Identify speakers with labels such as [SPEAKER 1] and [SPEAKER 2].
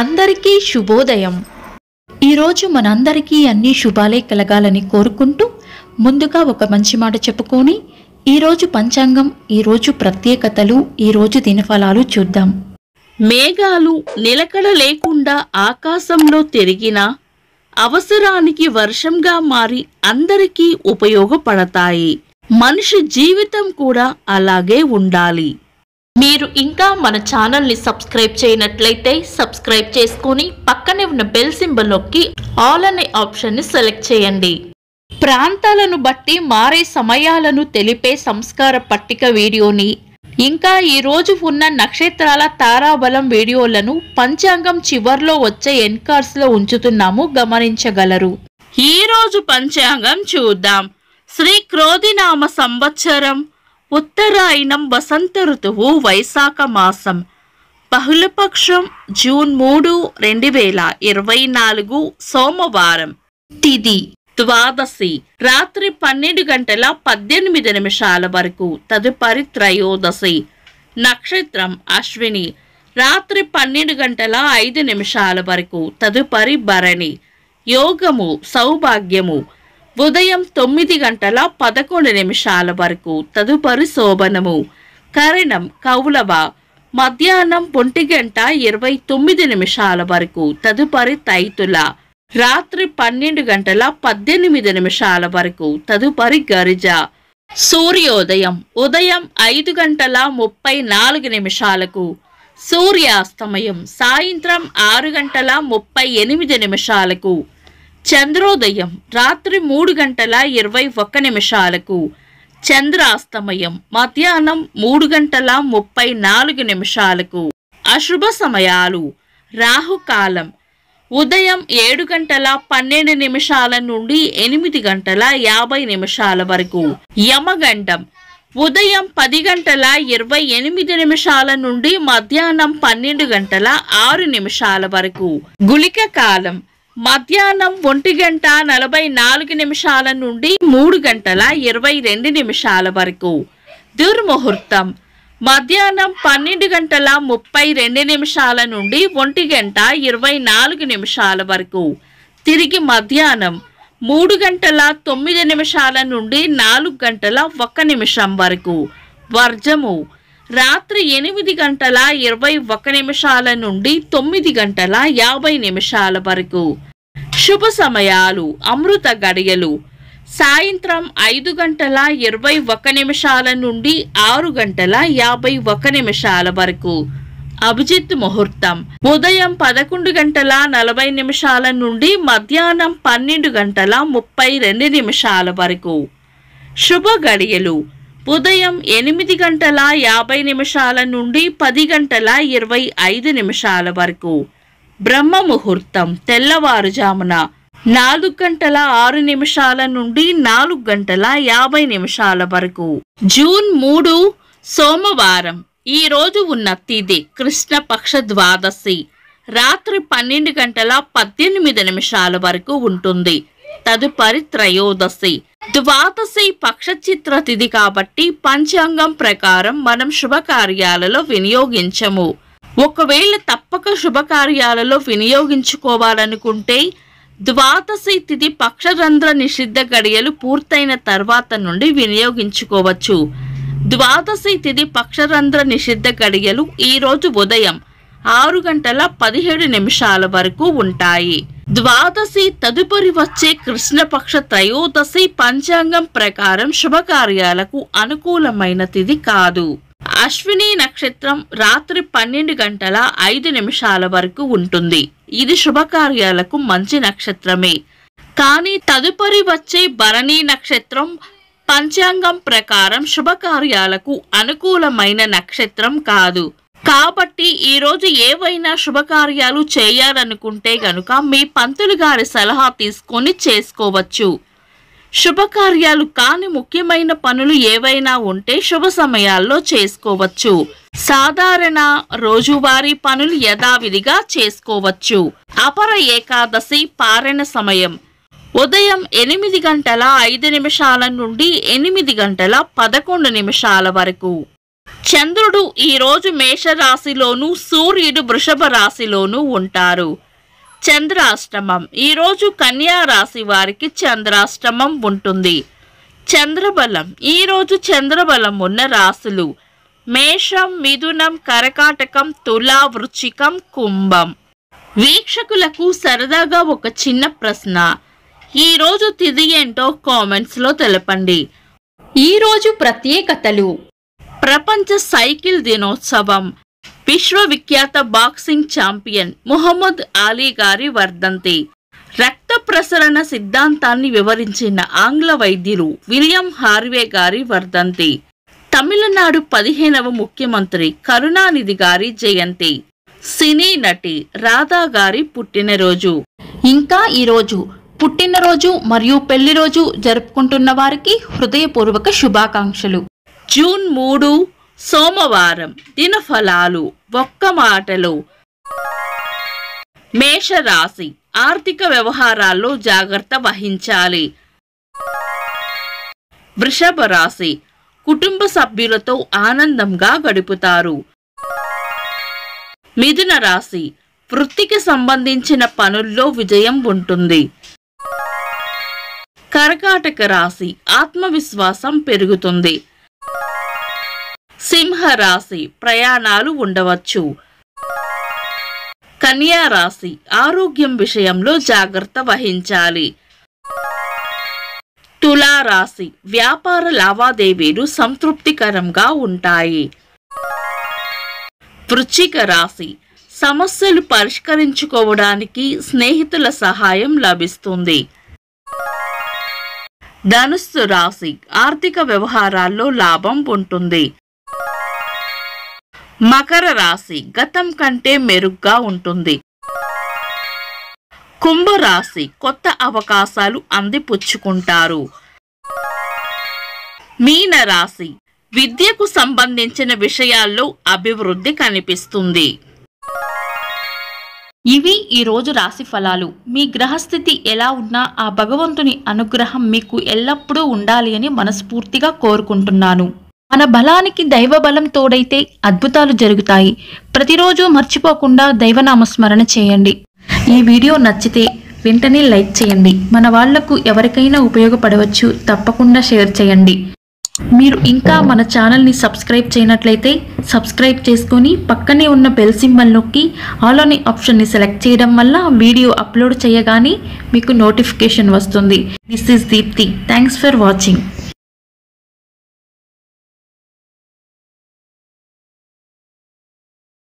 [SPEAKER 1] అందరికీ శుభోదయం. ఈరోజు మనందరికీ అన్ని శుభాలే కలగాలని కోరుకుంటూ ముందుగా ఒక మంచి మాట చెప్పుకొని ఈరోజు పంచాంగం, ఈరోజు ప్రత్యేకతలు, ఈరోజు దినఫలాలు చూద్దాం.
[SPEAKER 2] మేఘాలు నిలకడ లేకుండా ఆకాశంలో తిరిగినా అవసరానికి వర్షంగా మారి అందరికీ ఉపయోగపడతాయి. మనిషి జీవితం కూడా అలాగే ఉండాలి. మీరు ఇంకా మన ఛానల్ని సబ్స్క్రైబ్ చేయనట్లయితే సబ్స్క్రైబ్ చేసుకొని పక్కనే ఉన్న బెల్ సింబల్ నొక్కి ఆల్ అనే ఆప్షన్ని సెలెక్ట్ చేయండి. ప్రాంతాలను బట్టి మారే సమయాలను తెలిపే సంస్కార పట్టిక వీడియోని, ఇంకా ఈరోజు ఉన్న నక్షత్రాల తారాబలం వీడియోలను పంచాంగం చివర్లో వచ్చే ఎన్కార్స్లో ఉంచుతున్నాము, గమనించగలరు. ఈరోజు పంచాంగం చూద్దాం. శ్రీ క్రోధినామ సంవత్సరం, ఉత్తరాయణం, వసంత ఋతువు, వైశాఖ మాసం, బహుళపక్షం, జూన్ 3, 2024 సోమవారం. తిథి ద్వాదశి, రాత్రి 12:18 వరకు, తదుపరి త్రయోదశి. నక్షత్రం అశ్విని, రాత్రి 12:05 వరకు, తదుపరి భరణి. యోగము సౌభాగ్యము, ఉదయం 9:11 వరకు, తదుపరి శోభనము. కరణం కౌలవ, మధ్యాహ్నం 1:29 వరకు, తదుపరి తైతుల. రాత్రి 12:18 వరకు, తదుపరి గరిజ. సూర్యోదయం ఉదయం 5:34, సూర్యాస్తమయం సాయంత్రం 6:38. చంద్రోదయం రాత్రి 3:21, చంద్రాస్తమయం మధ్యాహ్నం 3:34. అశుభ సమయాలు: రాహుకాలం ఉదయం 7:12 నుండి 8:50 వరకు, యమగండం ఉదయం 10:28 నుండి మధ్యాహ్నం 12:06 వరకు, గుళిక కాలం మధ్యాహ్నం 1:44 నుండి 3:22 వరకు. దుర్ముహూర్తం మధ్యాహ్నం 12:32 నుండి 1:24 వరకు, తిరిగి మధ్యాహ్నం 3:09 నుండి 4:01 వరకు. వర్జము రాత్రి 8:21 నుండి 9:50 వరకు. శుభ సమయాలు: అమృత గడియలు సాయంత్రం 5:21 నుండి 6:51 వరకు. అభిజిత్ ముహూర్తం ఉదయం 11:40 నుండి మధ్యాహ్నం 12:32 వరకు. శుభ గడియలు ఉదయం 8:50 నుండి 10:25 వరకు. బ్రహ్మ ముహూర్తం తెల్లవారుజామున 4:06 నుండి 4:50 వరకు. జూన్ 3 సోమవారం. ఈ రోజు ఉన్న తిథి కృష్ణపక్ష ద్వాదశి, రాత్రి 12:18 వరకు ఉంటుంది, తదుపరి త్రయోదశి. ద్వాదశి పక్షచిత్ర తిథి కాబట్టి పంచాంగం ప్రకారం మనం శుభకార్యాలలో వినియోగించము. ఒకవేళ తప్పక శుభకార్యాలలో వినియోగించుకోవాలనుకుంటే ద్వాదశి తిథి పక్షరంధ్ర నిషిద్ధ గడియలు పూర్తయిన తర్వాత నుండి వినియోగించుకోవచ్చు. ద్వాదశి తిథి పక్షరంధ్ర నిషిద్ధ గడియలు ఈరోజు ఉదయం 6:17 వరకు ఉంటాయి. ద్వాదశి తదుపరి వచ్చే కృష్ణపక్ష త్రయోదశి పంచాంగం ప్రకారం శుభకార్యాలకు అనుకూలమైన తిథి కాదు. అశ్విని నక్షత్రం రాత్రి 12:05 వరకు ఉంటుంది. ఇది శుభకార్యాలకు మంచి నక్షత్రమే. కానీ తదుపరి వచ్చే భరణి నక్షత్రం పంచాంగం ప్రకారం శుభకార్యాలకు అనుకూలమైన నక్షత్రం కాదు. కాబట్టి ఈరోజు ఏవైనా శుభకార్యాలు చేయాలనుకుంటే గనుక మీ పంతులు గారి సలహా తీసుకొని చేసుకోవచ్చు. శుభకార్యాలు కాని ముఖ్యమైన పనులు ఏవైనా ఉంటే శుభ సమయాల్లో చేసుకోవచ్చు. సాధారణ రోజువారీ పనులు యథావిధిగా చేసుకోవచ్చు. అపర ఏకాదశి పారణ సమయం ఉదయం 8:05 నుండి 8:11 వరకు. చంద్రుడు ఈరోజు మేషరాశిలోను, సూర్యుడు వృషభ రాశిలోను ఉంటారు. చంద్రాష్టమం ఈరోజు కన్యా రాశి వారికి చంద్రాష్టమం ఉంటుంది. చంద్రబలం ఈరోజు చంద్రబలం ఉన్న రాశులు మేషం, మిథునం, కర్కాటకం, తుల, వృశ్చికం, కుంభం. వీక్షకులకు సరదాగా ఒక చిన్న ప్రశ్న. ఈరోజు తిథి ఏంటో కామెంట్స్లో తెలపండి.
[SPEAKER 1] ఈరోజు ప్రత్యేకతలు:
[SPEAKER 2] ప్రపంచ సైకిల్ దినోత్సవం, విశ్వవిఖ్యాత బాక్సింగ్ ఛాంపియన్ ముహమ్మద్ అలీ గారి వర్ధంతి, రక్త ప్రసరణ సిద్ధాంతాన్ని వివరించిన ఆంగ్ల వైద్యులు విలియం హార్వే గారి వర్ధంతి, తమిళనాడు 15వ ముఖ్యమంత్రి కరుణానిధి గారి జయంతి, సినీ నటి రాధా గారి పుట్టినరోజు.
[SPEAKER 1] ఇంకా ఈరోజు పుట్టినరోజు మరియు పెళ్లి రోజు జరుపుకుంటున్న వారికి హృదయపూర్వక శుభాకాంక్షలు.
[SPEAKER 2] జూన్ 3 సోమవారం. దినఫలాలు ఒక్క మాటలో. మేషరాశి ఆర్థిక వ్యవహారాల్లో జాగ్రత్త వహించాలి. వృషభ రాశి కుటుంబ సభ్యులతో ఆనందంగా గడుపుతారు. మిథున రాశి వృత్తికి సంబంధించిన పనుల్లో విజయం ఉంటుంది. కర్కాటక రాశి ఆత్మవిశ్వాసం పెరుగుతుంది. సింహరాశి ప్రయాణాలు ఉండవచ్చు. కన్యా రాశి ఆరోగ్యం విషయంలో జాగ్రత్త వహించాలి. తులా రాశి వ్యాపార లావాదేవీలు సంతృప్తికరంగా ఉంటాయి. వృశ్చిక రాశి సమస్యలు పరిష్కరించుకోవడానికి స్నేహితుల సహాయం లభిస్తుంది. ధనుస్సు రాశి ఆర్థిక వ్యవహారాల్లో లాభం ఉంటుంది. మకర రాశి గతం కంటే మెరుగ్గా ఉంటుంది. కుంభరాశి కొత్త అవకాశాలు అందిపుచ్చుకుంటారు. మీన రాశి విద్యకు సంబంధించిన విషయాల్లో అభివృద్ధి కనిపిస్తుంది.
[SPEAKER 1] ఇవి ఈరోజు రాశి ఫలాలు. మీ గ్రహస్థితి ఎలా ఉన్నా ఆ భగవంతుని అనుగ్రహం మీకు ఎల్లప్పుడూ ఉండాలి అని మనస్ఫూర్తిగా కోరుకుంటున్నాను. మన బలానికి దైవ బలం తోడైతే అద్భుతాలు జరుగుతాయి. ప్రతిరోజు మర్చిపోకుండా దైవనామస్మరణ చేయండి. ఈ వీడియో నచ్చితే వెంటనే లైక్ చేయండి. మన వాళ్లకు ఎవరికైనా ఉపయోగపడవచ్చు. తప్పకుండా షేర్ చేయండి. మీరు ఇంకా మన ఛానల్ని సబ్స్క్రైబ్ చేయనట్లయితే సబ్స్క్రైబ్ చేసుకొని పక్కనే ఉన్న బెల్ సింబల్ నొక్కి ఆల్ అనే ఆప్షన్ని సెలెక్ట్ చేయడం వల్ల వీడియో అప్లోడ్ చేయగానే మీకు నోటిఫికేషన్ వస్తుంది. This is Deepti. Thanks for watching.